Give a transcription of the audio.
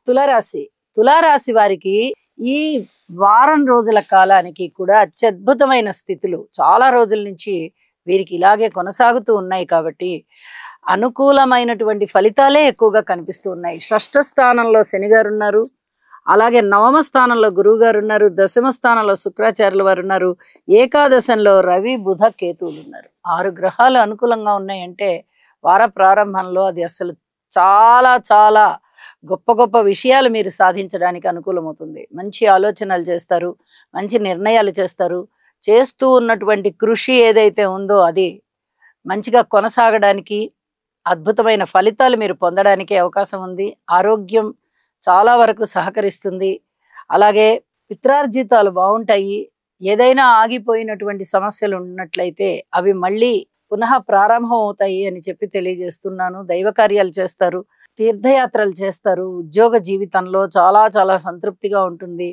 తులారాశి తులారాశి వారికి ఈ వారం రోజుల కాలానికి కూడా అత్యద్భుతమైన స్థితులు చాలా రోజుల నుంచి వీరికి ఇలాగే కొనసాగుతూ ఉన్నాయి కాబట్టి అనుకూలమైనటువంటి ఫలితాలే ఎక్కువగా కనిపిస్తూ ఉన్నాయి. షష్ఠ స్థానంలో శని గారు ఉన్నారు, అలాగే నవమ స్థానంలో గురువు గారు ఉన్నారు, దశమ స్థానంలో శుక్రాచార్యుల వారు ఉన్నారు, ఏకాదశంలో రవి బుధ కేతువులు ఉన్నారు. 6 గ్రహాలు అనుకూలంగా ఉన్నాయంటే వార ప్రారంభంలో అది అసలు చాలా చాలా గొప్ప గొప్ప విషయాలు మీరు సాధించడానికి అనుకూలమవుతుంది. మంచి ఆలోచనలు చేస్తారు, మంచి నిర్ణయాలు చేస్తారు. చేస్తూ ఉన్నటువంటి కృషి ఏదైతే ఉందో అది మంచిగా కొనసాగడానికి, అద్భుతమైన ఫలితాలు మీరు పొందడానికి అవకాశం ఉంది. ఆరోగ్యం చాలా వరకు సహకరిస్తుంది. అలాగే పిత్రార్జితాలు బాగుంటాయి. ఏదైనా ఆగిపోయినటువంటి సమస్యలు ఉన్నట్లయితే అవి మళ్ళీ పునః ప్రారంభం అవుతాయి అని చెప్పి తెలియజేస్తున్నాను. దైవ కార్యాలు చేస్తారు, తీర్థయాత్రలు చేస్తారు. ఉద్యోగ జీవితంలో చాలా చాలా సంతృప్తిగా ఉంటుంది.